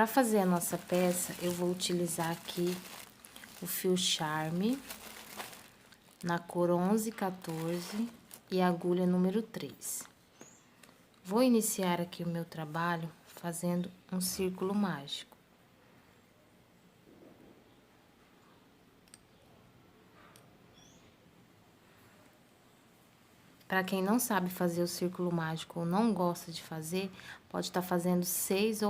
Para fazer a nossa peça, eu vou utilizar aqui o fio Charme na cor 1114 e a agulha número 3. Vou iniciar aqui o meu trabalho fazendo um círculo mágico. Para quem não sabe fazer o círculo mágico ou não gosta de fazer, pode estar fazendo 6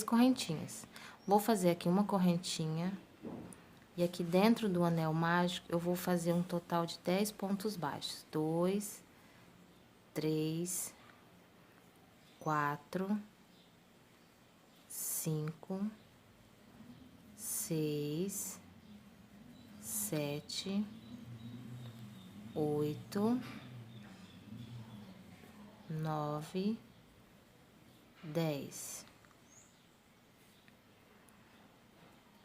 correntinhas. Vou fazer aqui uma correntinha e aqui dentro do anel mágico eu vou fazer um total de 10 pontos baixos. 2, 3, 4, 5, 6, 7, 8, 9, 10.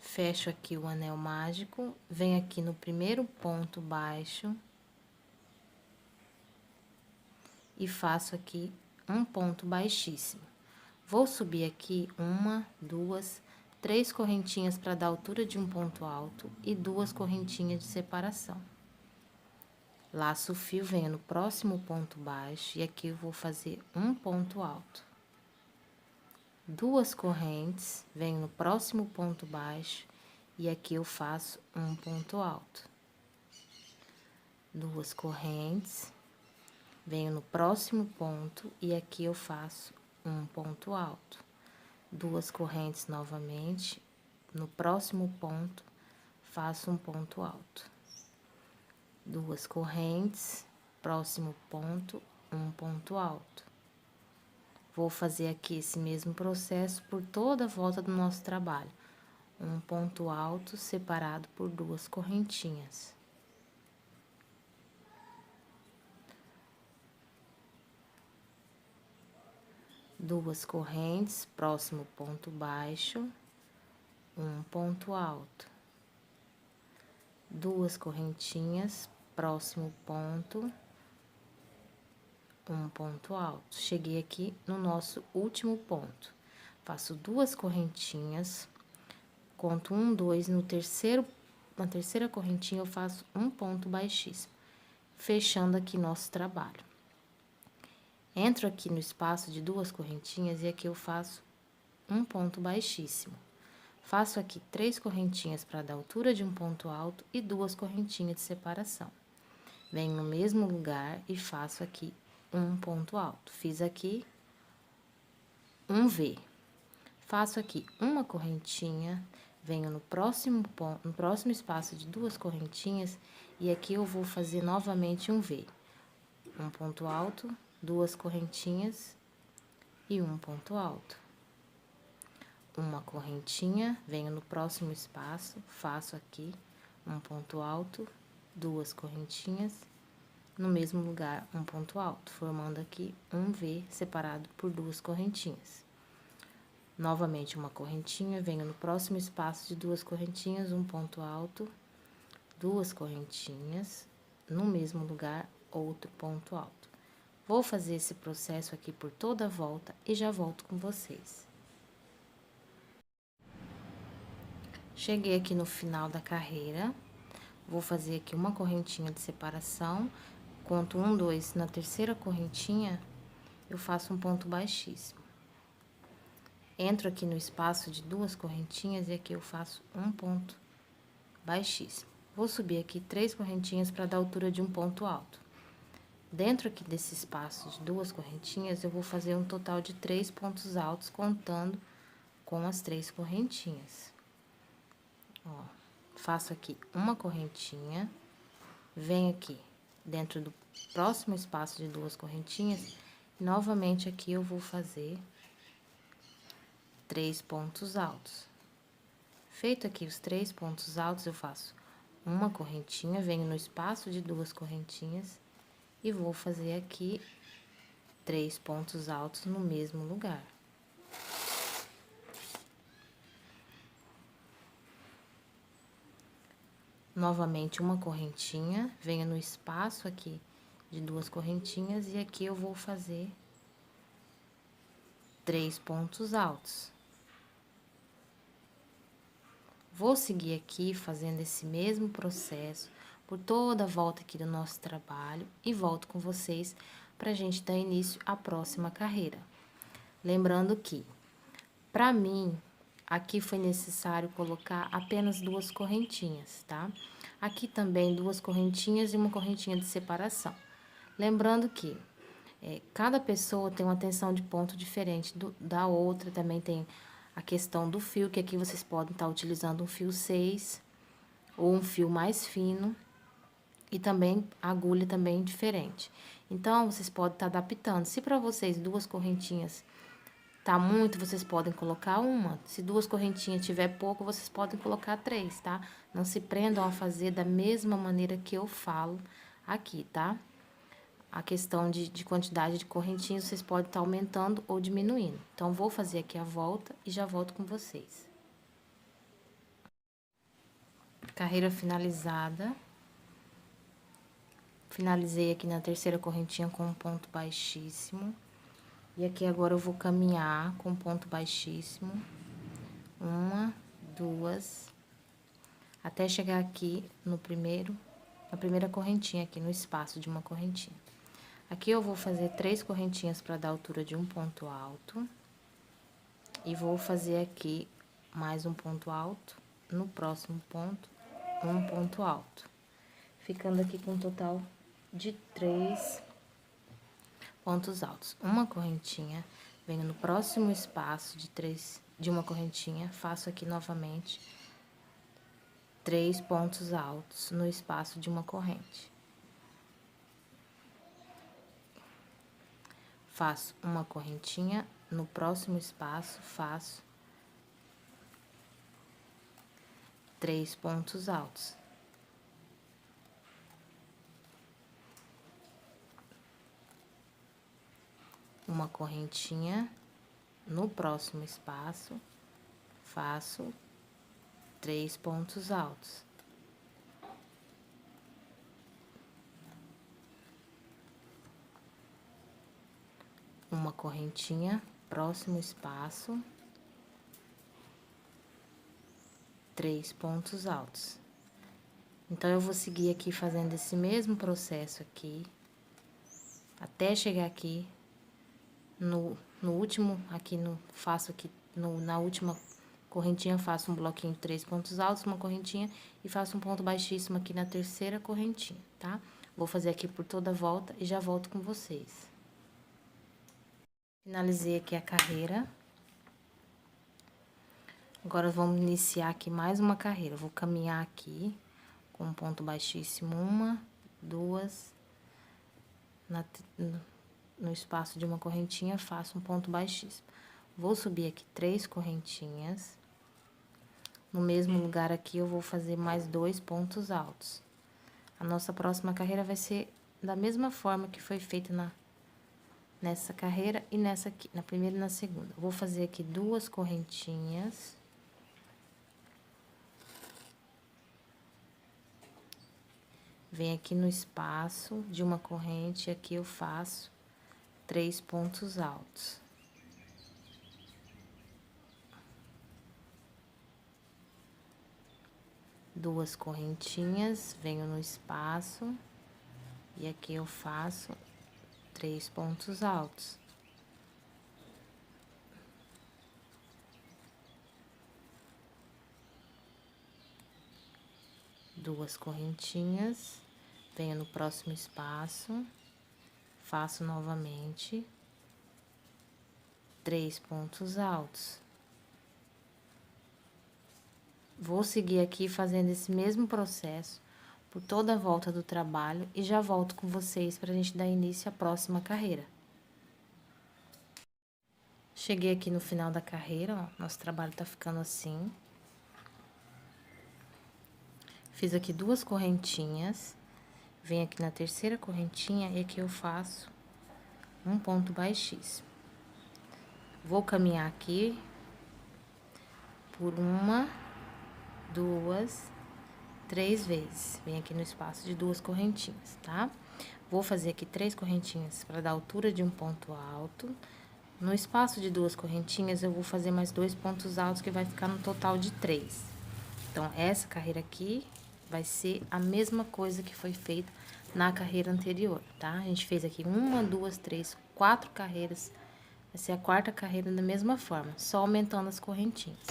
Fecho aqui o anel mágico, venho aqui no primeiro ponto baixo e faço aqui um ponto baixíssimo. Vou subir aqui 1, 2, 3 correntinhas para dar altura de um ponto alto e 2 correntinhas de separação. Laço o fio, venho no próximo ponto baixo e aqui eu vou fazer um ponto alto. 2 correntes, venho no próximo ponto baixo e aqui eu faço um ponto alto. 2 correntes, venho no próximo ponto e aqui eu faço um ponto alto. 2 correntes novamente, no próximo ponto faço um ponto alto. 2 correntes, próximo ponto, um ponto alto. Vou fazer aqui esse mesmo processo por toda a volta do nosso trabalho. Um ponto alto separado por 2 correntinhas. Duas correntes, próximo ponto baixo, um ponto alto. 2 correntinhas, próximo ponto, um ponto alto. Cheguei aqui no nosso último ponto. Faço 2 correntinhas, conto 1, 2, na terceira correntinha eu faço um ponto baixíssimo, fechando aqui nosso trabalho. Entro aqui no espaço de 2 correntinhas e aqui eu faço um ponto baixíssimo. Faço aqui 3 correntinhas para dar altura de um ponto alto e 2 correntinhas de separação. Venho no mesmo lugar e faço aqui um ponto alto. Fiz aqui um V. Faço aqui uma correntinha, venho no próximo ponto, no próximo espaço de 2 correntinhas e aqui eu vou fazer novamente um V. Um ponto alto, 2 correntinhas e um ponto alto. Uma correntinha, venho no próximo espaço, faço aqui um ponto alto, 2 correntinhas, no mesmo lugar um ponto alto, formando aqui um V separado por 2 correntinhas. Novamente uma correntinha, venho no próximo espaço de 2 correntinhas, um ponto alto, 2 correntinhas, no mesmo lugar outro ponto alto. Vou fazer esse processo aqui por toda a volta e já volto com vocês. Cheguei aqui no final da carreira, vou fazer aqui uma correntinha de separação, conto 1, 2, na terceira correntinha, eu faço um ponto baixíssimo. Entro aqui no espaço de 2 correntinhas e aqui eu faço um ponto baixíssimo. Vou subir aqui 3 correntinhas para dar altura de um ponto alto. Dentro aqui desse espaço de 2 correntinhas, eu vou fazer um total de 3 pontos altos, contando com as 3 correntinhas. Ó, faço aqui uma correntinha, venho aqui dentro do próximo espaço de 2 correntinhas, e novamente aqui eu vou fazer 3 pontos altos. Feito aqui os 3 pontos altos, eu faço uma correntinha, venho no espaço de 2 correntinhas e vou fazer aqui 3 pontos altos no mesmo lugar. Novamente uma correntinha, venho no espaço aqui de 2 correntinhas e aqui eu vou fazer 3 pontos altos. Vou seguir aqui fazendo esse mesmo processo por toda a volta aqui do nosso trabalho e volto com vocês pra gente dar início à próxima carreira. Lembrando que, para mim, aqui foi necessário colocar apenas 2 correntinhas, tá? Aqui também 2 correntinhas e uma correntinha de separação. Lembrando que cada pessoa tem uma tensão de ponto diferente da outra, também tem a questão do fio, que aqui vocês podem estar utilizando um fio 6 ou um fio mais fino, e também a agulha também diferente. Então, vocês podem estar adaptando. Se para vocês 2 correntinhas tá muito, vocês podem colocar uma. Se 2 correntinhas tiver pouco, vocês podem colocar 3, tá? Não se prendam a fazer da mesma maneira que eu falo aqui, tá? A questão de quantidade de correntinhas, vocês podem estar aumentando ou diminuindo. Então, vou fazer aqui a volta e já volto com vocês. Carreira finalizada. Finalizei aqui na terceira correntinha com um ponto baixíssimo. E aqui agora eu vou caminhar com ponto baixíssimo. 1, 2, até chegar aqui na primeira correntinha, aqui no espaço de uma correntinha. Aqui eu vou fazer 3 correntinhas para dar altura de um ponto alto. E vou fazer aqui mais um ponto alto, no próximo ponto, um ponto alto. Ficando aqui com um total de 3 pontos altos. Uma correntinha, venho no próximo espaço de uma correntinha, faço aqui novamente 3 pontos altos no espaço de uma corrente. Faço uma correntinha, no próximo espaço faço 3 pontos altos. Uma correntinha, no próximo espaço, faço 3 pontos altos. Uma correntinha, próximo espaço, 3 pontos altos. Então, eu vou seguir aqui fazendo esse mesmo processo aqui, até chegar aqui no último, faço aqui, na última correntinha, faço um bloquinho de 3 pontos altos, uma correntinha, e faço um ponto baixíssimo aqui na terceira correntinha, tá? Vou fazer aqui por toda a volta e já volto com vocês. Finalizei aqui a carreira. Agora, vamos iniciar aqui mais uma carreira. Eu vou caminhar aqui com um ponto baixíssimo, 1, 2, no espaço de uma correntinha, faço um ponto baixíssimo. Vou subir aqui 3 correntinhas. No mesmo lugar aqui, eu vou fazer mais 2 pontos altos. A nossa próxima carreira vai ser da mesma forma que foi feita nessa carreira e nessa aqui, na primeira e na segunda. Vou fazer aqui 2 correntinhas. Venho aqui no espaço de uma corrente e aqui eu faço 3 pontos altos. Duas correntinhas, venho no espaço e aqui eu faço 3 pontos altos. Duas correntinhas, venho no próximo espaço, faço novamente 3 pontos altos. Vou seguir aqui fazendo esse mesmo processo por toda a volta do trabalho e já volto com vocês para a gente dar início à próxima carreira. Cheguei aqui no final da carreira, ó, nosso trabalho tá ficando assim. Fiz aqui 2 correntinhas, venho aqui na terceira correntinha e aqui eu faço um ponto baixíssimo. Vou caminhar aqui por 1, 2, 3 vezes. Venho aqui no espaço de 2 correntinhas, tá? Vou fazer aqui 3 correntinhas para dar altura de um ponto alto. No espaço de 2 correntinhas, eu vou fazer mais 2 pontos altos, que vai ficar no total de 3. Então, essa carreira aqui vai ser a mesma coisa que foi feita na carreira anterior, tá? A gente fez aqui 1, 2, 3, 4 carreiras. Vai ser a quarta carreira da mesma forma, só aumentando as correntinhas.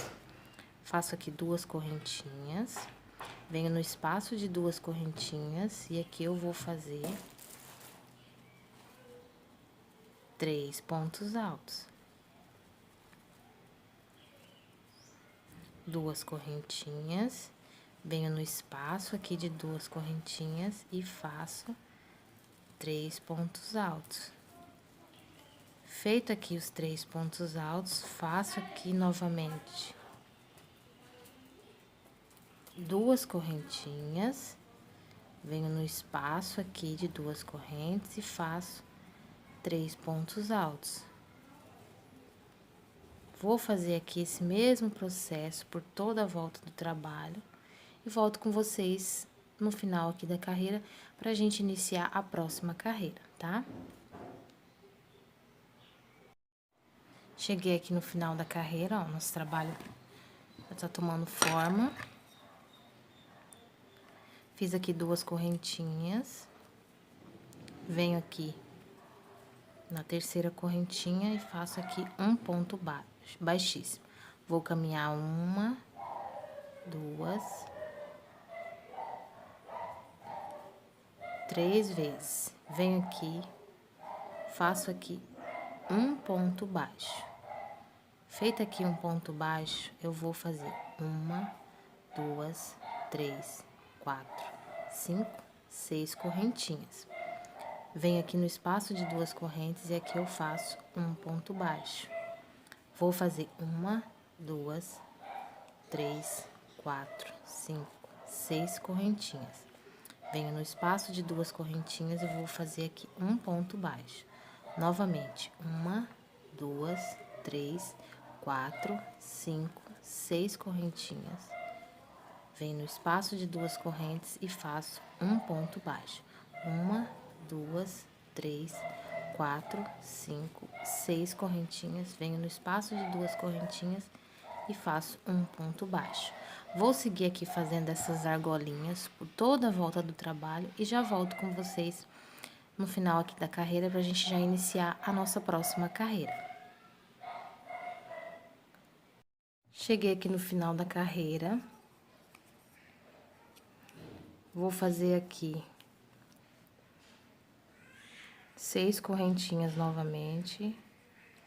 Faço aqui 2 correntinhas, venho no espaço de 2 correntinhas e aqui eu vou fazer 3 pontos altos. 2 correntinhas, venho no espaço aqui de 2 correntinhas e faço 3 pontos altos. Feito aqui os 3 pontos altos, faço aqui novamente 2 correntinhas, venho no espaço aqui de 2 correntes e faço 3 pontos altos. Vou fazer aqui esse mesmo processo por toda a volta do trabalho e volto com vocês no final aqui da carreira pra gente iniciar a próxima carreira, tá? Cheguei aqui no final da carreira, ó, nosso trabalho já tá tomando forma. Fiz aqui 2 correntinhas, venho aqui na terceira correntinha e faço aqui um ponto baixíssimo. Vou caminhar 1, 2, 3 vezes. Venho aqui, faço aqui um ponto baixo. Feito aqui um ponto baixo, eu vou fazer 1, 2, 3, 4, 5, 6 correntinhas. Venho aqui no espaço de 2 correntes e aqui eu faço um ponto baixo. Vou fazer 1, 2, 3, 4, 5, 6 correntinhas. Venho no espaço de 2 correntinhas e vou fazer aqui um ponto baixo. Novamente, 1, 2, 3, 4, 5, 6 correntinhas. Venho no espaço de 2 correntes e faço um ponto baixo. 1, 2, 3, 4, 5, 6 correntinhas. Venho no espaço de 2 correntinhas e faço um ponto baixo. Vou seguir aqui fazendo essas argolinhas por toda a volta do trabalho e já volto com vocês no final aqui da carreira pra gente já iniciar a nossa próxima carreira. Cheguei aqui no final da carreira. Vou fazer aqui 6 correntinhas novamente,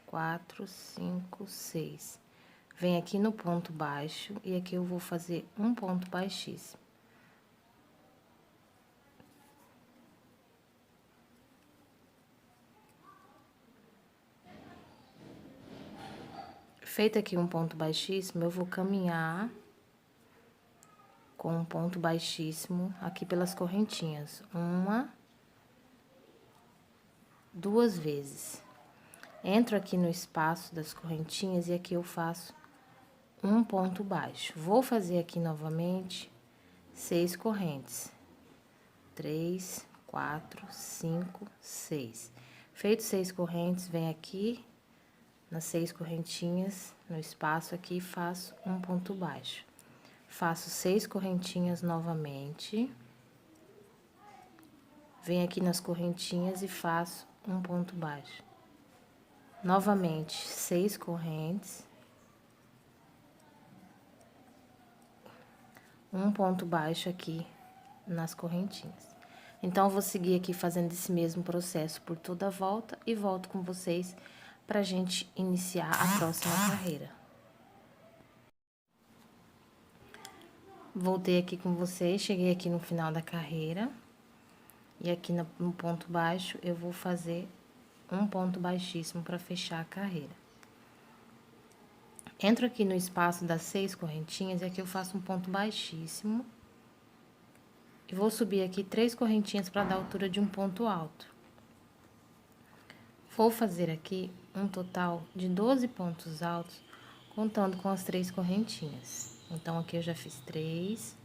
4, 5, 6. Vem aqui no ponto baixo e aqui eu vou fazer um ponto baixíssimo. Feito aqui um ponto baixíssimo, eu vou caminhar com um ponto baixíssimo aqui pelas correntinhas. 1, 2 vezes. Entro aqui no espaço das correntinhas e aqui eu faço um ponto baixo. Vou fazer aqui novamente 6 correntes. 3, 4, 5, 6. Feito 6 correntes, vem aqui nas 6 correntinhas, no espaço aqui, faço um ponto baixo. Faço 6 correntinhas novamente. Venho aqui nas correntinhas e faço um ponto baixo. Novamente, 6 correntes. Um ponto baixo aqui nas correntinhas. Então, eu vou seguir aqui fazendo esse mesmo processo por toda a volta e volto com vocês pra gente iniciar a próxima carreira. Voltei aqui com vocês, cheguei aqui no final da carreira. E aqui no ponto baixo, eu vou fazer um ponto baixíssimo para fechar a carreira. Entro aqui no espaço das 6 correntinhas e aqui eu faço um ponto baixíssimo. E vou subir aqui 3 correntinhas para dar a altura de um ponto alto. Vou fazer aqui um total de 12 pontos altos, contando com as 3 correntinhas. Então, aqui eu já fiz 3,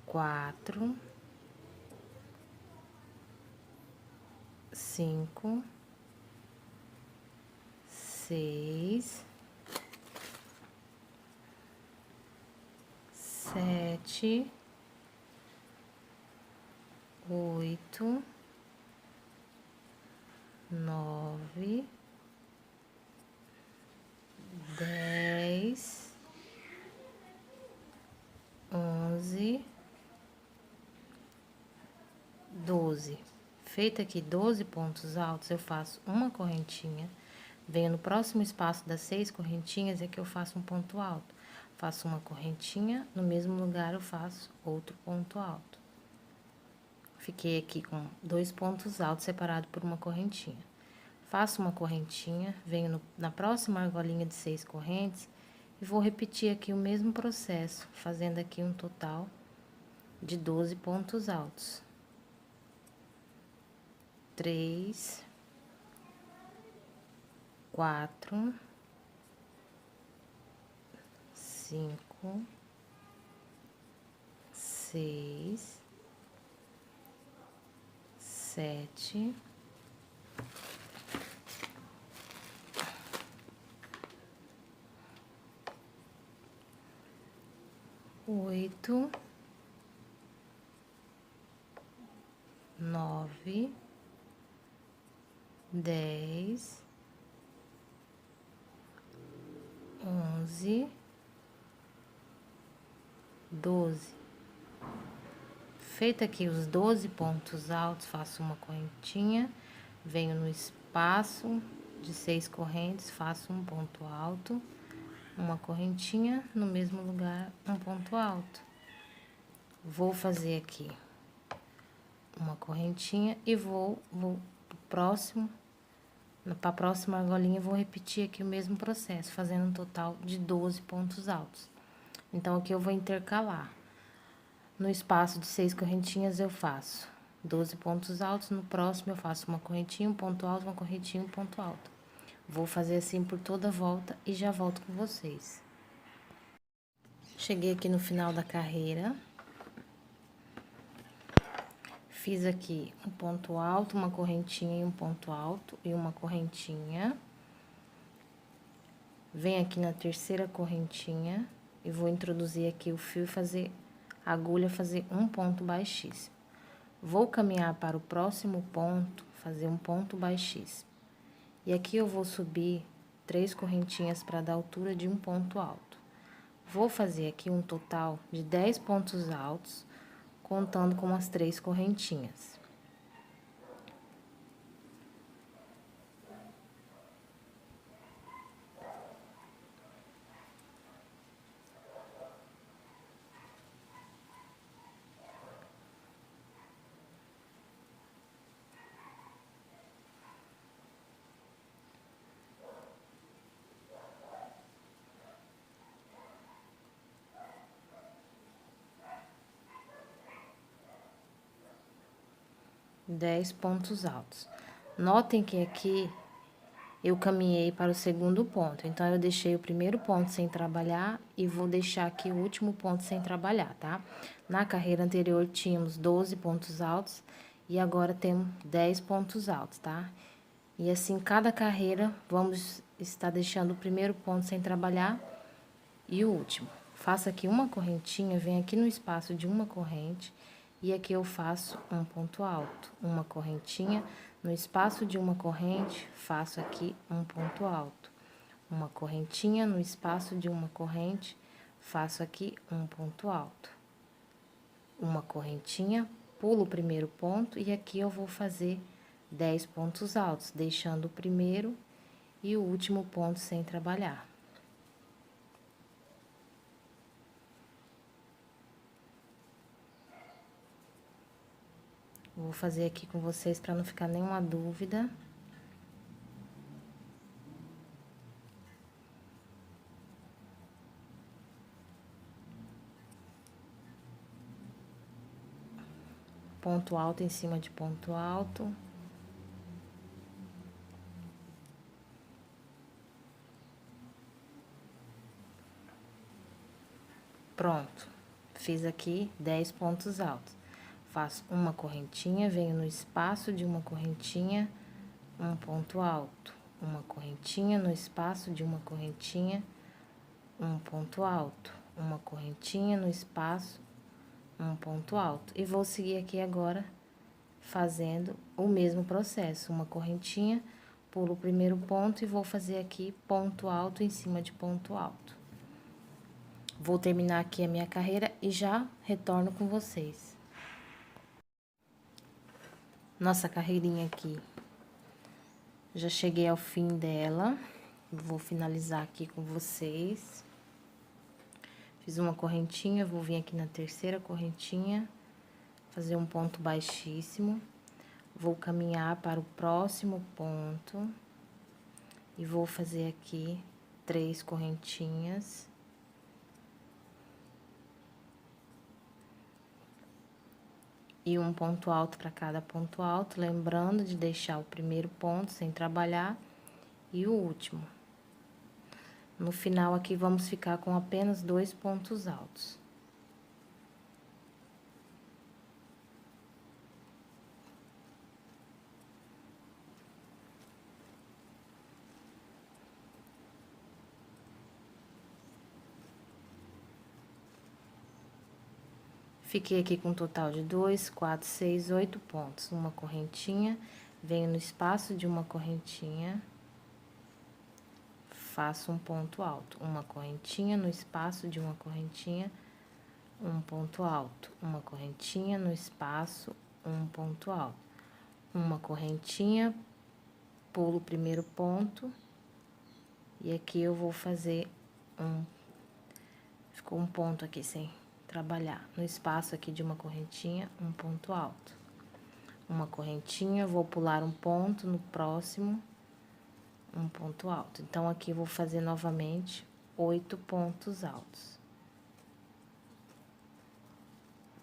4, 5, 6, 7, 8, 9, 10, 11, 12. Feito aqui 12 pontos altos, eu faço uma correntinha, venho no próximo espaço das 6 correntinhas, e aqui eu faço um ponto alto. Faço uma correntinha, no mesmo lugar eu faço outro ponto alto. Fiquei aqui com 2 pontos altos separados por uma correntinha. Faço uma correntinha, venho na próxima argolinha de 6 correntes e vou repetir aqui o mesmo processo, fazendo aqui um total de 12 pontos altos. 3, 4, 5, 6, 7, 8, 9, 10, 11, 12. Feito aqui os 12 pontos altos, faço uma correntinha, venho no espaço de 6 correntes, faço um ponto alto, uma correntinha, no mesmo lugar, um ponto alto. Vou fazer aqui uma correntinha e vou pro próximo, para a próxima argolinha, vou repetir aqui o mesmo processo, fazendo um total de 12 pontos altos. Então, aqui eu vou intercalar. No espaço de 6 correntinhas, eu faço 12 pontos altos, no próximo eu faço uma correntinha, um ponto alto, uma correntinha, um ponto alto. Vou fazer assim por toda a volta e já volto com vocês. Cheguei aqui no final da carreira. Fiz aqui um ponto alto, uma correntinha e um ponto alto e uma correntinha. Venho aqui na terceira correntinha e vou introduzir aqui o fio e fazer a agulha, fazer um ponto baixíssimo. Vou caminhar para o próximo ponto, fazer um ponto baixíssimo. E aqui eu vou subir 3 correntinhas para dar altura de um ponto alto. Vou fazer aqui um total de 10 pontos altos, contando com as 3 correntinhas. Dez pontos altos. Notem que aqui eu caminhei para o segundo ponto, então eu deixei o primeiro ponto sem trabalhar e vou deixar aqui o último ponto sem trabalhar, tá? Na carreira anterior tínhamos 12 pontos altos e agora temos 10 pontos altos, tá? E assim, cada carreira, vamos estar deixando o primeiro ponto sem trabalhar e o último. Faço aqui uma correntinha, venho aqui no espaço de uma corrente e aqui eu faço um ponto alto, uma correntinha, no espaço de uma corrente, faço aqui um ponto alto. Uma correntinha, no espaço de uma corrente, faço aqui um ponto alto. Uma correntinha, pulo o primeiro ponto e aqui eu vou fazer 10 pontos altos, deixando o primeiro e o último ponto sem trabalhar. Vou fazer aqui com vocês para não ficar nenhuma dúvida. Ponto alto em cima de ponto alto. Pronto. Fiz aqui 10 pontos altos. Faço uma correntinha, venho no espaço de uma correntinha, um ponto alto. Uma correntinha no espaço de uma correntinha, um ponto alto. uma correntinha no espaço, um ponto alto. E vou seguir aqui agora fazendo o mesmo processo, uma correntinha, pulo o primeiro ponto e vou fazer aqui ponto alto em cima de ponto alto. Vou terminar aqui a minha carreira e já retorno com vocês. Nossa carreirinha aqui, já cheguei ao fim dela, vou finalizar aqui com vocês. Fiz uma correntinha, vou vir aqui na terceira correntinha, fazer um ponto baixíssimo. Vou caminhar para o próximo ponto e vou fazer aqui 3 correntinhas. E um ponto alto para cada ponto alto, lembrando de deixar o primeiro ponto sem trabalhar e o último. No final aqui, vamos ficar com apenas 2 pontos altos. Fiquei aqui com um total de 2, 4, 6, 8 pontos. Uma correntinha, venho no espaço de uma correntinha, faço um ponto alto. Uma correntinha no espaço de uma correntinha, um ponto alto. Uma correntinha no espaço, um ponto alto. Uma correntinha, pulo o primeiro ponto, e aqui eu vou fazer ficou um ponto aqui sem trabalhar. No espaço aqui de uma correntinha, um ponto alto. Uma correntinha, vou pular um ponto no próximo, um ponto alto. Então, aqui eu vou fazer novamente 8 pontos altos.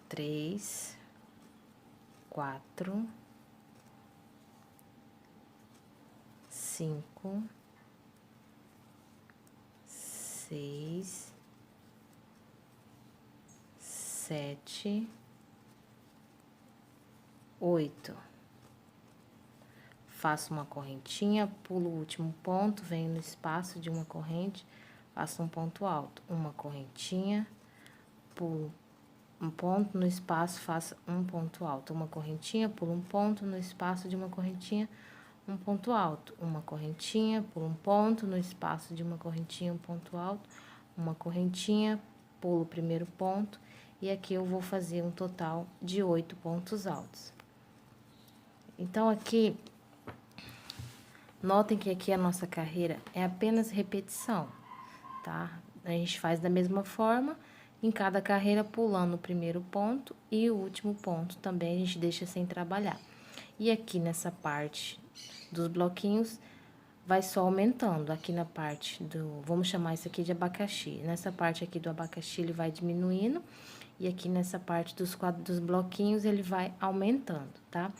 3, 4, 5, 6, 7, 8. Faço uma correntinha, pulo o último ponto, venho no espaço de uma corrente, faço um ponto alto. Uma correntinha, pulo um ponto no espaço, faço um ponto alto. Uma correntinha, pulo um ponto no espaço de uma correntinha, um ponto alto. Uma correntinha, pulo um ponto no espaço de uma correntinha, um ponto alto. Uma correntinha, pulo o primeiro ponto. E aqui eu vou fazer um total de 8 pontos altos. Então, aqui, notem que aqui a nossa carreira é apenas repetição, tá? A gente faz da mesma forma, em cada carreira pulando o primeiro ponto e o último ponto também a gente deixa sem trabalhar. E aqui nessa parte dos bloquinhos, vai só aumentando. Aqui na parte do, vamos chamar isso aqui de abacaxi. Nessa parte aqui do abacaxi, ele vai diminuindo. E aqui nessa parte dos bloquinhos, ele vai aumentando, tá?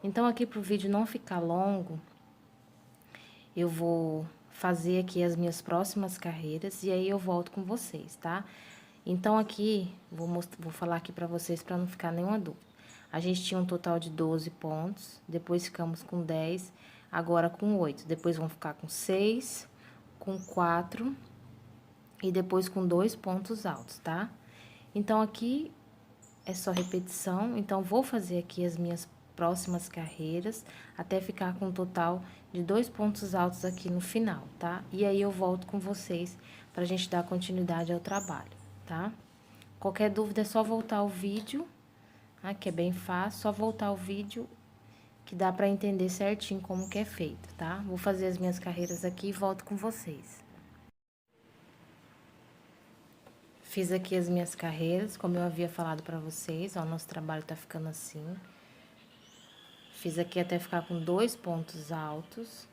Então, aqui pro vídeo não ficar longo, eu vou fazer aqui as minhas próximas carreiras e aí eu volto com vocês, tá? Então, aqui, vou falar aqui pra vocês pra não ficar nenhuma dúvida. A gente tinha um total de 12 pontos, depois ficamos com 10, agora com 8. Depois vão ficar com 6, com 4 e depois com 2 pontos altos, tá? Então, aqui é só repetição, então, vou fazer aqui as minhas próximas carreiras, até ficar com um total de 2 pontos altos aqui no final, tá? E aí, eu volto com vocês pra gente dar continuidade ao trabalho, tá? Qualquer dúvida é só voltar o vídeo, tá? Que é bem fácil, só voltar o vídeo que dá pra entender certinho como que é feito, tá? Vou fazer as minhas carreiras aqui e volto com vocês. Fiz aqui as minhas carreiras, como eu havia falado pra vocês, ó, nosso trabalho tá ficando assim. Fiz aqui até ficar com 2 pontos altos.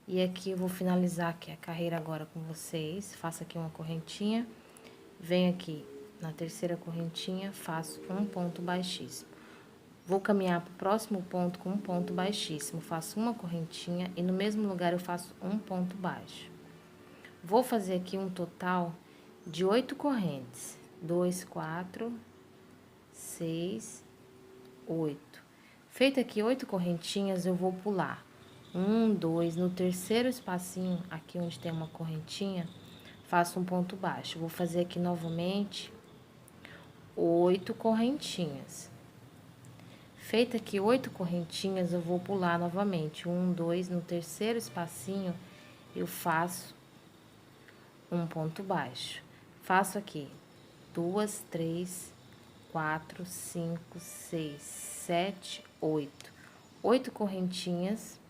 E aqui eu vou finalizar aqui a carreira agora com vocês. Faço aqui uma correntinha, venho aqui na terceira correntinha, faço um ponto baixíssimo. Vou caminhar pro próximo ponto com um ponto baixíssimo, faço uma correntinha e no mesmo lugar eu faço um ponto baixo. Vou fazer aqui um total de 8 correntes. 2, 4, 6, 8. Feito aqui 8 correntinhas, eu vou pular 1, 2, no terceiro espacinho, aqui onde tem uma correntinha, faço um ponto baixo. Vou fazer aqui novamente 8 correntinhas. Feita aqui 8 correntinhas, eu vou pular novamente. 1, 2, no terceiro espacinho, eu faço um ponto baixo. Faço aqui 2, 3, 4, 5, 6, 7, 8. 8 correntinhas.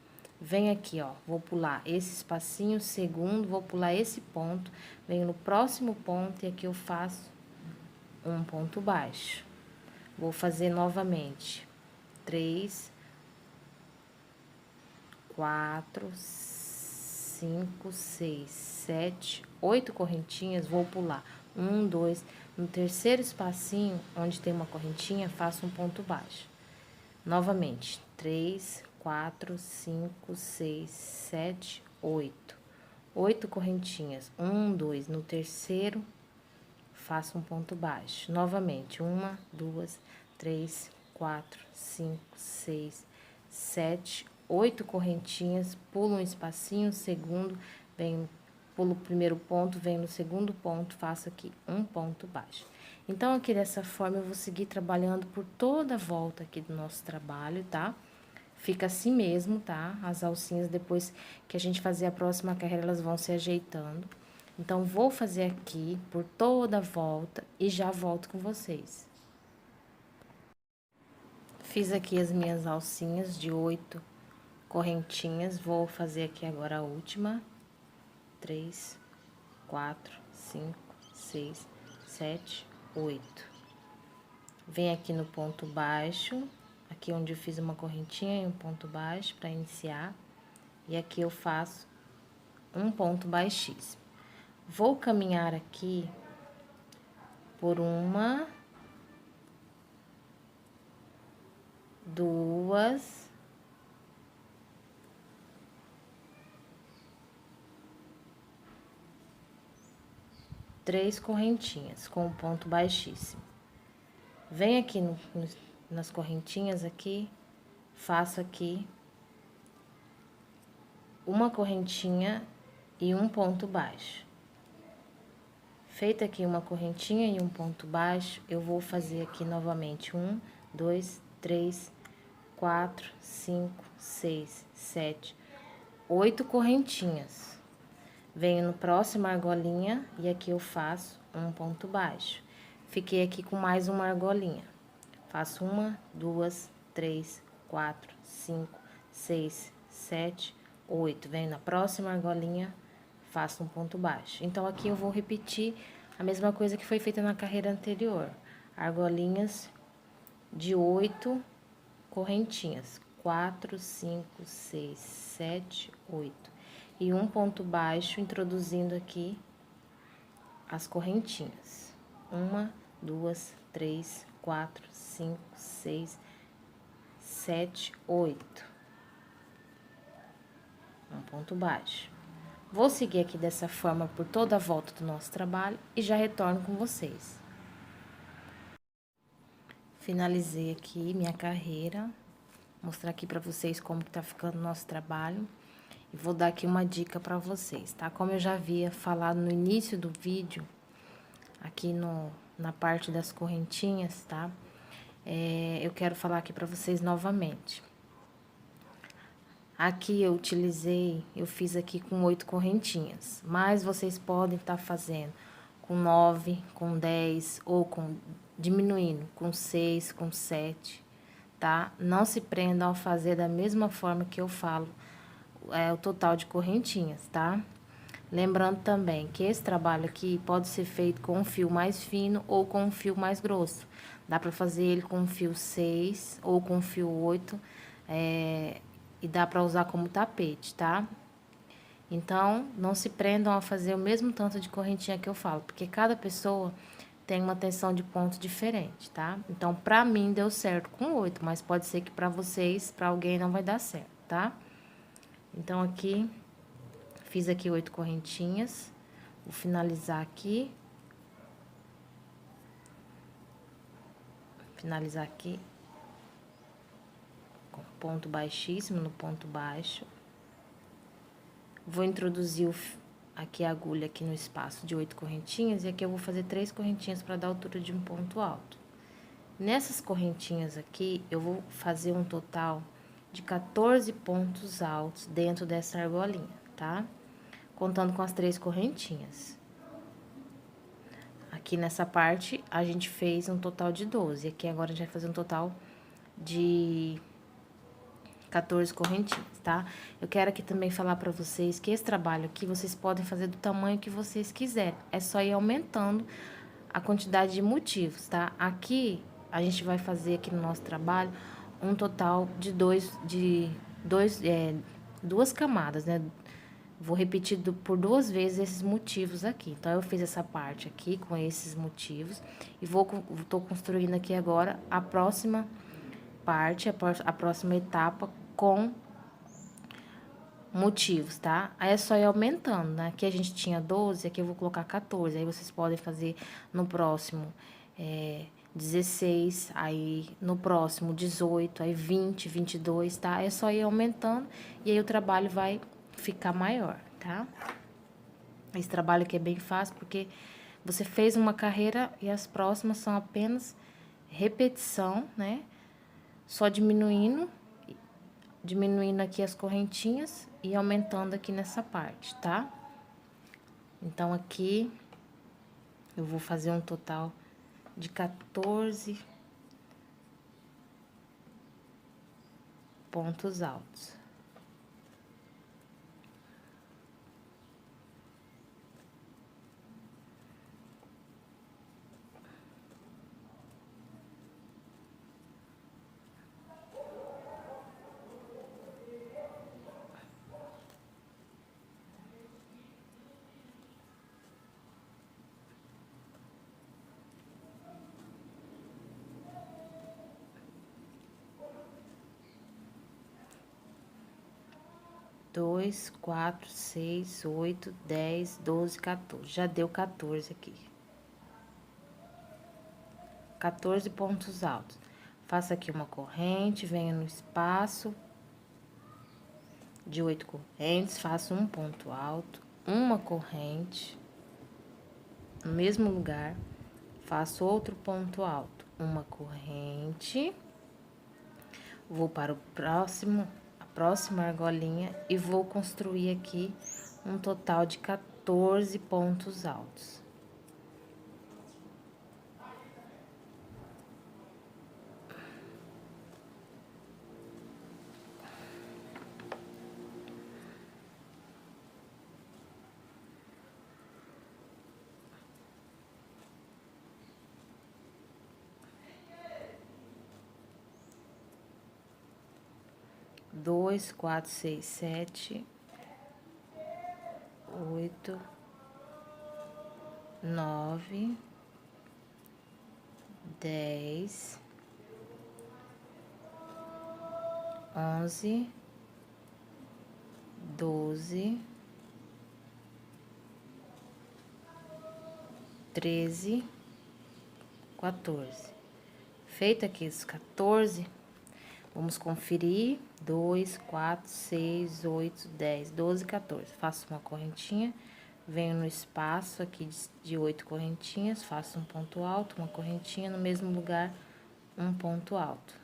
Vem aqui, ó, vou pular esse espacinho, segundo, vou pular esse ponto, venho no próximo ponto e aqui eu faço um ponto baixo. Vou fazer novamente 3, 4, 5, 6, 7, 8 correntinhas, vou pular 1, 2, no terceiro espacinho, onde tem uma correntinha, faço um ponto baixo. Novamente, 3, 4, 5, 6, 7, 8. 8 correntinhas, 1, 2, no terceiro, faço um ponto baixo. Novamente, 1, 2, 3, 4, 5, 6, 7, 8 correntinhas, pulo um espacinho, segundo, venho, pulo o primeiro ponto, venho no segundo ponto, faço aqui um ponto baixo. Então, aqui dessa forma, eu vou seguir trabalhando por toda a volta aqui do nosso trabalho, tá? Fica assim mesmo, tá? As alcinhas, depois que a gente fazer a próxima carreira, elas vão se ajeitando. Então, vou fazer aqui por toda a volta e já volto com vocês. Fiz aqui as minhas alcinhas de 8 correntinhas. Vou fazer aqui agora a última. 3, 4, 5, 6, 7, 8. Vem aqui no ponto baixo, aqui onde eu fiz uma correntinha e um ponto baixo para iniciar. E aqui eu faço um ponto baixíssimo. Vou caminhar aqui por 1, 2, 3 correntinhas com um ponto baixíssimo. Venho aqui nas correntinhas aqui, faço aqui uma correntinha e um ponto baixo. Feita aqui uma correntinha e um ponto baixo, eu vou fazer aqui novamente 1, 2, 3, 4, 5, 6, 7, 8 correntinhas. Venho no próximo argolinha e aqui eu faço um ponto baixo. Fiquei aqui com mais uma argolinha. Faço 1, 2, 3, 4, 5, 6, 7, 8. Venho na próxima argolinha, faço um ponto baixo. Então, aqui eu vou repetir a mesma coisa que foi feita na carreira anterior. Argolinhas de 8 correntinhas. 4, 5, 6, 7, 8. E um ponto baixo, introduzindo aqui as correntinhas. 1, 2, 3, 4, 5, 6, 7, 8. Um ponto baixo. Vou seguir aqui dessa forma por toda a volta do nosso trabalho e já retorno com vocês. Finalizei aqui minha carreira. Mostrar aqui pra vocês como que tá ficando o nosso trabalho. E vou dar aqui uma dica pra vocês, tá? Como eu já havia falado no início do vídeo, aqui na parte das correntinhas, tá? Eu quero falar aqui pra vocês novamente. Aqui eu fiz aqui com 8 correntinhas, mas vocês podem estar fazendo com 9, com 10 ou diminuindo com 6, com 7, tá? Não se prendam a fazer da mesma forma que eu falo o total de correntinhas, tá? Lembrando também que esse trabalho aqui pode ser feito com um fio mais fino ou com um fio mais grosso. Dá pra fazer ele com um fio 6 ou com um fio 8, e dá pra usar como tapete, tá? Então, não se prendam a fazer o mesmo tanto de correntinha que eu falo, porque cada pessoa tem uma tensão de ponto diferente, tá? Então, pra mim deu certo com 8, mas pode ser que pra vocês, pra alguém não vai dar certo, tá? Então, aqui, fiz aqui 8 correntinhas, vou finalizar aqui. Finalizar aqui com ponto baixíssimo no ponto baixo. Vou introduzir aqui a agulha aqui no espaço de 8 correntinhas, e aqui eu vou fazer 3 correntinhas para dar altura de um ponto alto. Nessas correntinhas aqui, eu vou fazer um total de 14 pontos altos dentro dessa argolinha, tá? Contando com as 3 correntinhas. Aqui nessa parte, a gente fez um total de 12. Aqui agora a gente vai fazer um total de 14 correntinhas, tá? Eu quero aqui também falar pra vocês que esse trabalho aqui, vocês podem fazer do tamanho que vocês quiserem. É só ir aumentando a quantidade de motivos, tá? Aqui, a gente vai fazer aqui no nosso trabalho um total de duas camadas, né? Vou repetir por 2 vezes esses motivos aqui. Então, eu fiz essa parte aqui com esses motivos e tô construindo aqui agora a próxima parte, a próxima etapa com motivos, tá? Aí é só ir aumentando, né? Aqui a gente tinha 12, aqui eu vou colocar 14. Aí vocês podem fazer no próximo 16, aí no próximo 18, aí 20, 22, tá? É só ir aumentando e aí o trabalho vai ficar maior, tá? Esse trabalho aqui é bem fácil porque você fez uma carreira e as próximas são apenas repetição, né? Só diminuindo aqui as correntinhas e aumentando aqui nessa parte, tá? Então, aqui eu vou fazer um total de 14 pontos altos. Dois, 4, 6, 8, 10, 12, 14. Já deu 14 aqui. 14 pontos altos. Faça aqui uma corrente, venha no espaço de 8 correntes, faça um ponto alto, uma corrente, no mesmo lugar, faço outro ponto alto, uma corrente, vou para a próxima argolinha e vou construir aqui um total de 14 pontos altos. Dois, 4, 6, 7, 8, 9, 10, 11, 12, 13, 14. Feito aqui os 14, vamos conferir. 2, 4, 6, 8, 10, 12, 14. Faço uma correntinha, venho no espaço aqui de 8 correntinhas, faço um ponto alto, uma correntinha no mesmo lugar, um ponto alto.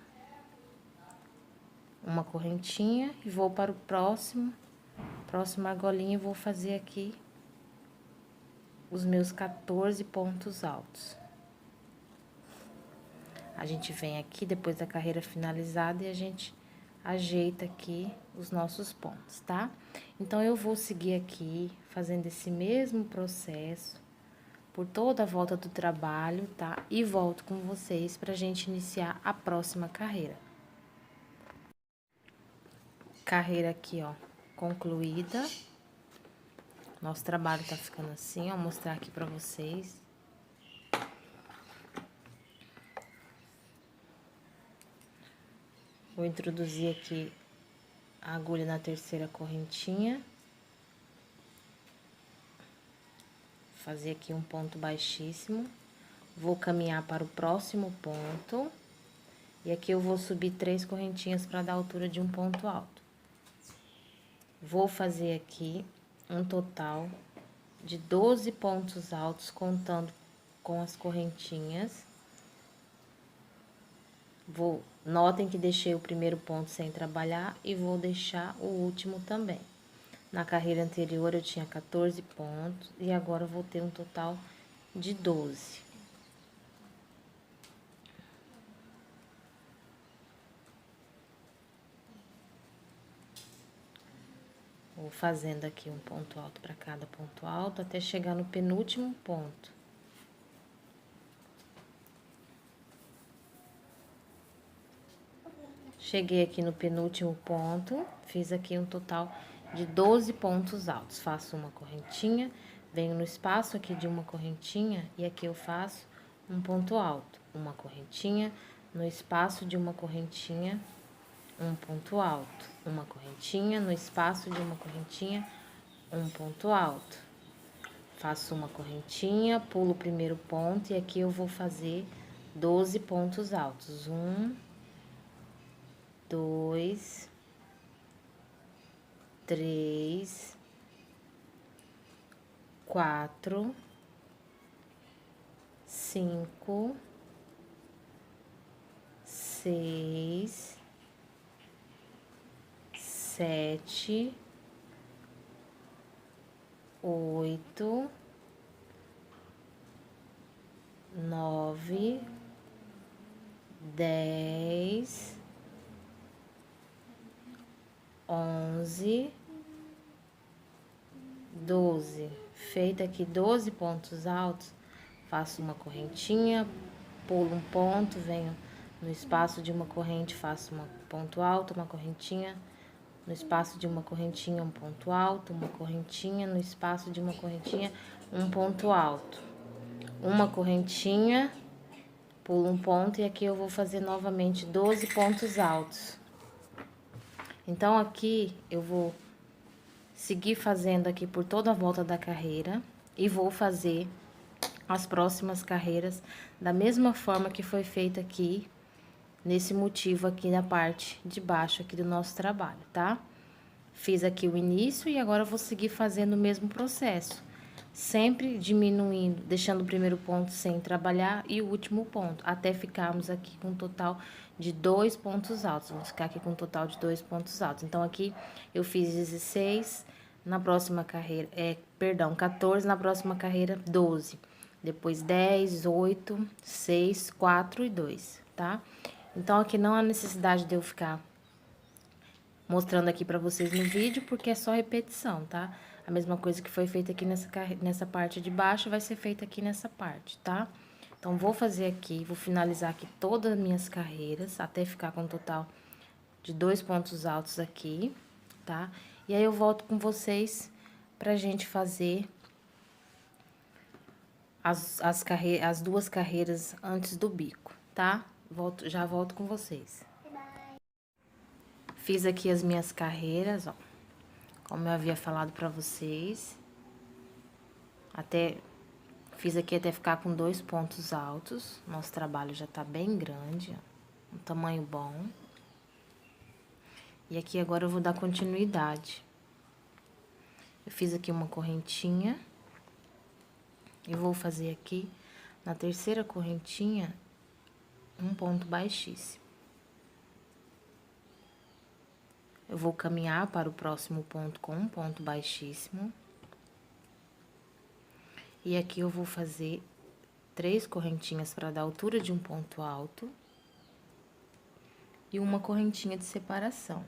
Uma correntinha e vou para o próxima argolinha e vou fazer aqui os meus 14 pontos altos. A gente vem aqui depois da carreira finalizada e a gente ajeita aqui os nossos pontos, tá? Então, eu vou seguir aqui fazendo esse mesmo processo por toda a volta do trabalho, tá? E volto com vocês pra gente iniciar a próxima carreira. Carreira aqui, ó, concluída. Nosso trabalho tá ficando assim, ó, vou mostrar aqui pra vocês. Vou introduzir aqui a agulha na terceira correntinha. Fazer aqui um ponto baixíssimo. Vou caminhar para o próximo ponto. E aqui eu vou subir 3 correntinhas para dar a altura de um ponto alto. Vou fazer aqui um total de 12 pontos altos, contando com as correntinhas. Notem que deixei o primeiro ponto sem trabalhar e vou deixar o último também. Na carreira anterior eu tinha 14 pontos e agora eu vou ter um total de 12. Vou fazendo aqui um ponto alto para cada ponto alto até chegar no penúltimo ponto. Cheguei aqui no penúltimo ponto, fiz aqui um total de 12 pontos altos. Faço uma correntinha, venho no espaço aqui de uma correntinha e aqui eu faço um ponto alto. Uma correntinha, no espaço de uma correntinha, um ponto alto. Uma correntinha, no espaço de uma correntinha, um ponto alto. Faço uma correntinha, pulo o primeiro ponto e aqui eu vou fazer 12 pontos altos. 1, 2, 3, 4, 5, 6, 7, 8, 9, 10, 11, 12. Feito aqui 12 pontos altos, faço uma correntinha, pulo um ponto, venho no espaço de uma corrente, faço um ponto alto, uma correntinha, no espaço de uma correntinha, um ponto alto, uma correntinha, no espaço de uma correntinha, um ponto alto. Uma correntinha, pulo um ponto e aqui eu vou fazer novamente 12 pontos altos. Então, aqui eu vou seguir fazendo aqui por toda a volta da carreira e vou fazer as próximas carreiras da mesma forma que foi feita aqui, nesse motivo aqui na parte de baixo aqui do nosso trabalho, tá? Fiz aqui o início e agora eu vou seguir fazendo o mesmo processo. Sempre diminuindo, deixando o primeiro ponto sem trabalhar e o último ponto, até ficarmos aqui com um total de 2 pontos altos. Vamos ficar aqui com um total de 2 pontos altos. Então, aqui eu fiz 16, na próxima carreira, 14, na próxima carreira, 12. Depois 10, 8, 6, 4 e 2, tá? Então, aqui não há necessidade de eu ficar mostrando aqui pra vocês no vídeo, porque é só repetição, tá? A mesma coisa que foi feita aqui nessa parte de baixo, vai ser feita aqui nessa parte, tá? Então, vou fazer aqui, vou finalizar aqui todas as minhas carreiras, até ficar com um total de 2 pontos altos aqui, tá? E aí, eu volto com vocês pra gente fazer as duas carreiras antes do bico, tá? Já volto com vocês. Fiz aqui as minhas carreiras, ó, como eu havia falado pra vocês. Fiz aqui até ficar com 2 pontos altos. Nosso trabalho já tá bem grande, ó, um tamanho bom. E aqui agora eu vou dar continuidade. Eu fiz aqui uma correntinha. E vou fazer aqui, na terceira correntinha, um ponto baixíssimo. Eu vou caminhar para o próximo ponto com um ponto baixíssimo. E aqui eu vou fazer 3 correntinhas para dar altura de um ponto alto. E uma correntinha de separação.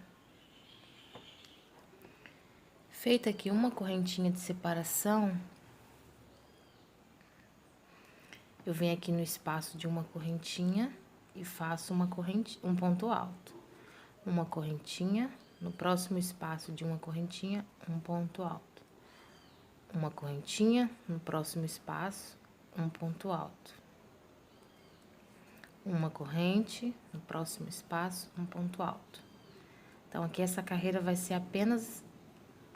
Feita aqui uma correntinha de separação, eu venho aqui no espaço de uma correntinha e faço um ponto alto. Uma correntinha, no próximo espaço de uma correntinha, um ponto alto. Uma correntinha, no próximo espaço, um ponto alto. Uma corrente, no próximo espaço, um ponto alto. Então, aqui essa carreira vai ser apenas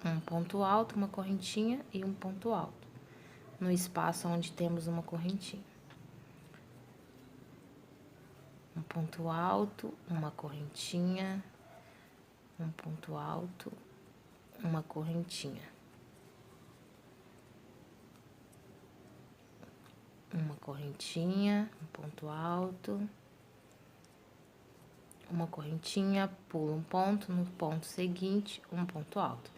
um ponto alto, uma correntinha e um ponto alto, no espaço onde temos uma correntinha. Um ponto alto, uma correntinha, um ponto alto, uma correntinha. uma correntinha, um ponto alto, uma correntinha, pulo um ponto, no ponto seguinte, um ponto alto.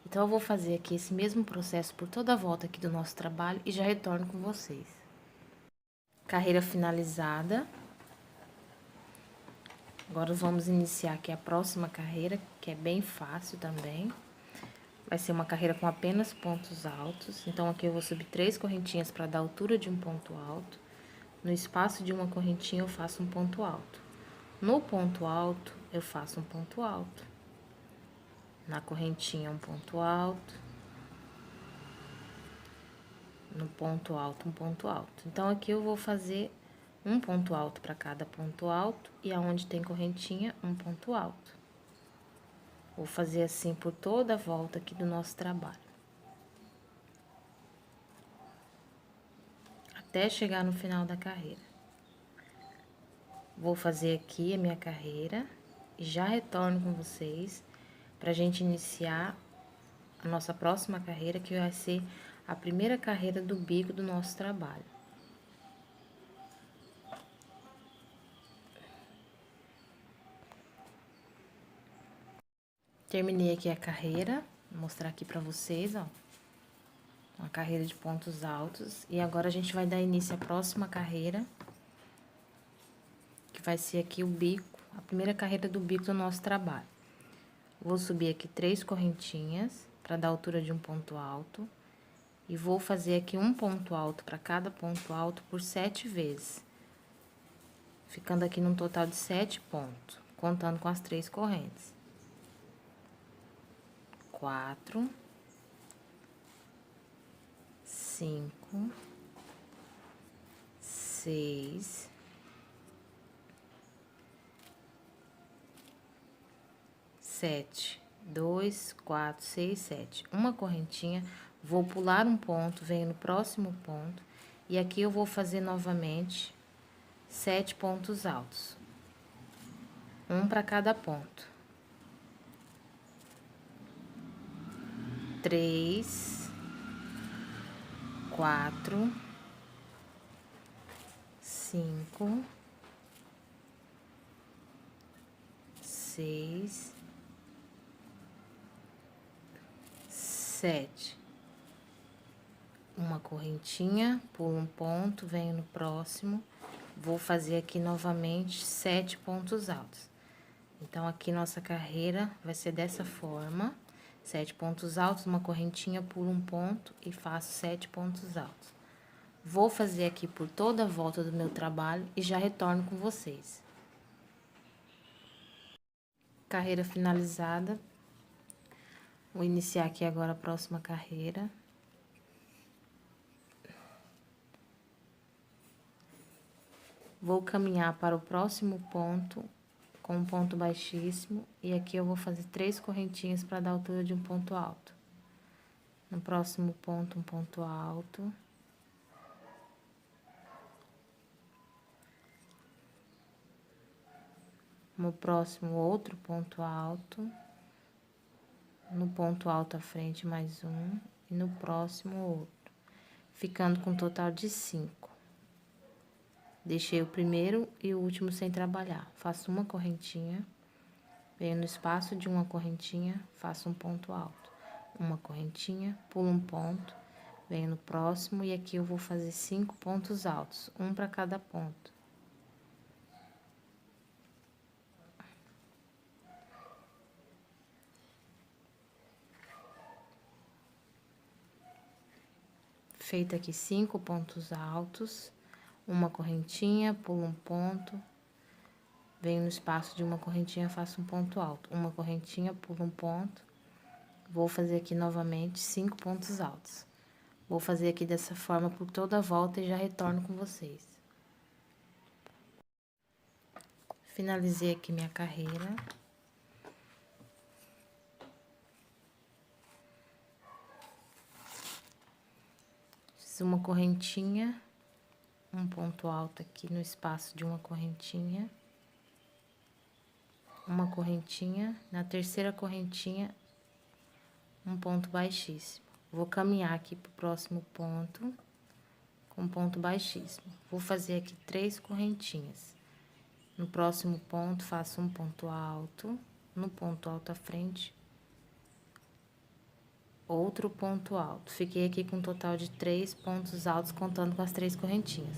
Então, eu vou fazer aqui esse mesmo processo por toda a volta aqui do nosso trabalho e já retorno com vocês. Carreira finalizada. Agora, vamos iniciar aqui a próxima carreira, que é bem fácil também. Vai ser uma carreira com apenas pontos altos. Então, aqui eu vou subir 3 correntinhas para dar altura de um ponto alto. No espaço de uma correntinha, eu faço um ponto alto. No ponto alto, eu faço um ponto alto. Na correntinha, um ponto alto. No ponto alto, um ponto alto. Então, aqui eu vou fazer um ponto alto para cada ponto alto e aonde tem correntinha, um ponto alto. Vou fazer assim por toda a volta aqui do nosso trabalho. Até chegar no final da carreira. Vou fazer aqui a minha carreira e já retorno com vocês pra gente iniciar a nossa próxima carreira, que vai ser a primeira carreira do bico do nosso trabalho. Terminei aqui a carreira, vou mostrar aqui pra vocês, ó. Uma carreira de pontos altos. E agora, a gente vai dar início à próxima carreira, que vai ser aqui o bico, a primeira carreira do bico do nosso trabalho. Vou subir aqui 3 correntinhas, pra dar altura de um ponto alto. E vou fazer aqui um ponto alto para cada ponto alto por 7 vezes. Ficando aqui num total de 7 pontos, contando com as 3 correntes. 4, 5, 6, 7. 2, 4, 6, 7. Uma correntinha, vou pular um ponto, venho no próximo ponto. E aqui eu vou fazer novamente 7 pontos altos. Um para cada ponto. 3, 4, 5, 6, 7. Uma correntinha, pulo um ponto, venho no próximo, vou fazer aqui novamente 7 pontos altos. Então, aqui nossa carreira vai ser dessa forma: 7 pontos altos, uma correntinha, pulo um ponto e faço 7 pontos altos. Vou fazer aqui por toda a volta do meu trabalho e já retorno com vocês. Carreira finalizada. Vou iniciar aqui agora a próxima carreira. Vou caminhar para o próximo ponto com um ponto baixíssimo e aqui eu vou fazer 3 correntinhas para dar altura de um ponto alto. No próximo ponto, um ponto alto. No próximo, outro ponto alto. No ponto alto à frente, mais um. E no próximo, outro. Ficando com um total de 5. Deixei o primeiro e o último sem trabalhar. Faço uma correntinha. Venho no espaço de uma correntinha, faço um ponto alto. Uma correntinha, pulo um ponto, venho no próximo e aqui eu vou fazer 5 pontos altos, um para cada ponto. Feito aqui 5 pontos altos, uma correntinha, pulo um ponto, venho no espaço de uma correntinha, faço um ponto alto. Uma correntinha, pulo um ponto, vou fazer aqui novamente 5 pontos altos. Vou fazer aqui dessa forma por toda a volta e já retorno com vocês. Finalizei aqui minha carreira. Fiz uma correntinha, um ponto alto aqui no espaço de uma correntinha. Uma correntinha, na terceira correntinha, um ponto baixíssimo. Vou caminhar aqui pro próximo ponto com ponto baixíssimo. Vou fazer aqui 3 correntinhas. No próximo ponto, faço um ponto alto, no ponto alto à frente, outro ponto alto. Fiquei aqui com um total de 3 pontos altos, contando com as 3 correntinhas.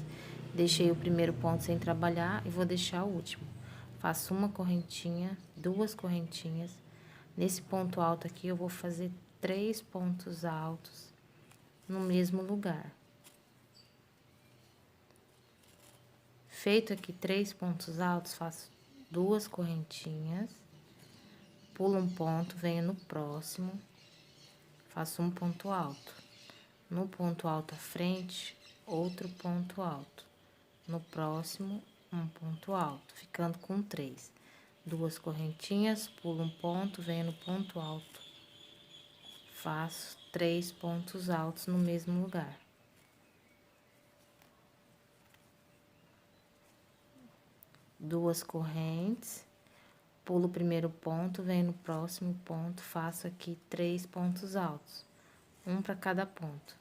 Deixei o primeiro ponto sem trabalhar e vou deixar o último. Faço uma correntinha, 2 correntinhas. Nesse ponto alto aqui, eu vou fazer 3 pontos altos no mesmo lugar. Feito aqui 3 pontos altos, faço 2 correntinhas, pulo um ponto, venho no próximo, faço um ponto alto. No ponto alto à frente, outro ponto alto. No próximo, um ponto alto, ficando com 3. 2 correntinhas, pulo um ponto, venho no ponto alto. Faço 3 pontos altos no mesmo lugar. Duas correntes, pulo o primeiro ponto, venho no próximo ponto, faço aqui 3 pontos altos, um para cada ponto.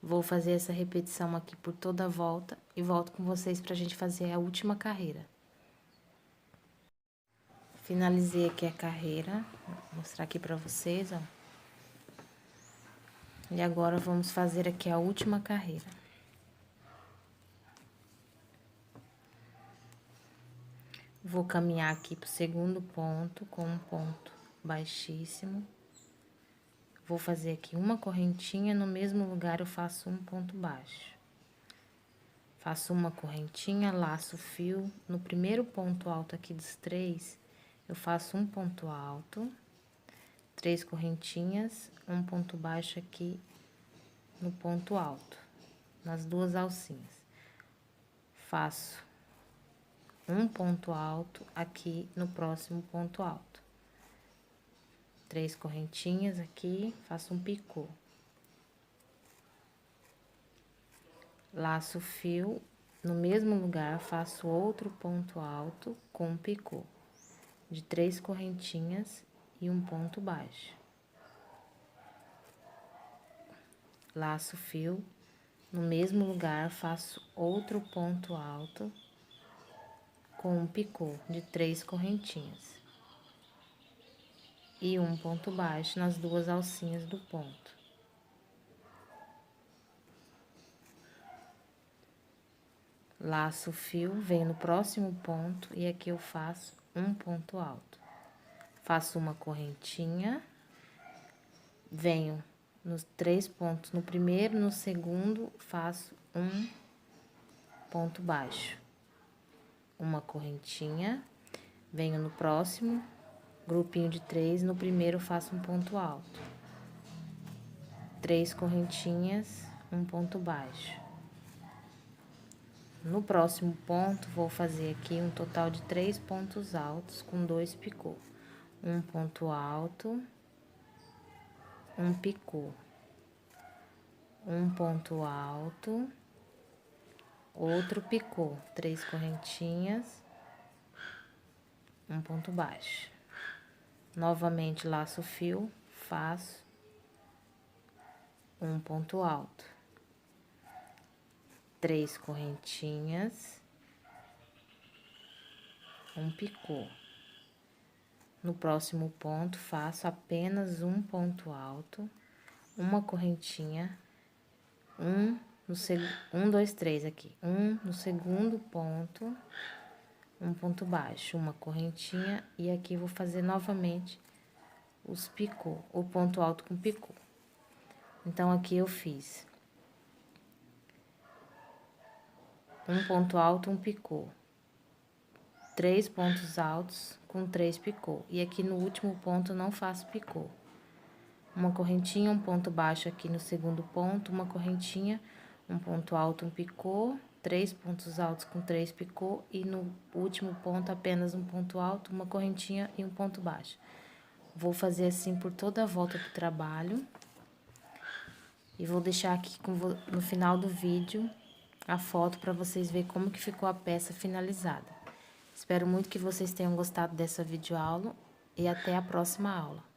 Vou fazer essa repetição aqui por toda a volta e volto com vocês pra gente fazer a última carreira. Finalizei aqui a carreira, vou mostrar aqui pra vocês, ó. E agora, vamos fazer aqui a última carreira. Vou caminhar aqui pro segundo ponto, com um ponto baixíssimo. Vou fazer aqui uma correntinha, no mesmo lugar eu faço um ponto baixo. Faço uma correntinha, laço o fio. No primeiro ponto alto aqui dos 3, eu faço um ponto alto, 3 correntinhas, um ponto baixo aqui no ponto alto, nas 2 alcinhas. Faço um ponto alto aqui no próximo ponto alto. 3 correntinhas aqui, faço um picô. Laço o fio, no mesmo lugar, faço outro ponto alto com um picô, de 3 correntinhas e um ponto baixo. Laço o fio, no mesmo lugar, faço outro ponto alto com um picô de 3 correntinhas e um ponto baixo nas 2 alcinhas do ponto. Laço o fio, venho no próximo ponto e aqui eu faço um ponto alto. Faço uma correntinha, venho nos 3 pontos, no primeiro, no segundo, faço um ponto baixo. Uma correntinha, venho no próximo, grupinho de 3, no primeiro faço um ponto alto. 3 correntinhas, um ponto baixo. No próximo ponto, vou fazer aqui um total de 3 pontos altos com 2 picô. Um ponto alto, um picô. Um ponto alto, outro picô. 3 correntinhas, um ponto baixo. Novamente, laço o fio, faço um ponto alto. 3 correntinhas, um picô. No próximo ponto, faço apenas um ponto alto, uma correntinha, um, 2, 3 aqui, um no segundo ponto, um ponto baixo, uma correntinha, e aqui vou fazer novamente os picô, o ponto alto com picô. Então, aqui eu fiz um ponto alto, um picô, 3 pontos altos com 3 picô, e aqui no último ponto eu não faço picô. Uma correntinha, um ponto baixo aqui no segundo ponto, uma correntinha, um ponto alto, um picô, 3 pontos altos com 3 picô, e no último ponto apenas um ponto alto, uma correntinha e um ponto baixo. Vou fazer assim por toda a volta do trabalho. E vou deixar aqui no final do vídeo a foto para vocês verem como que ficou a peça finalizada. Espero muito que vocês tenham gostado dessa videoaula e até a próxima aula.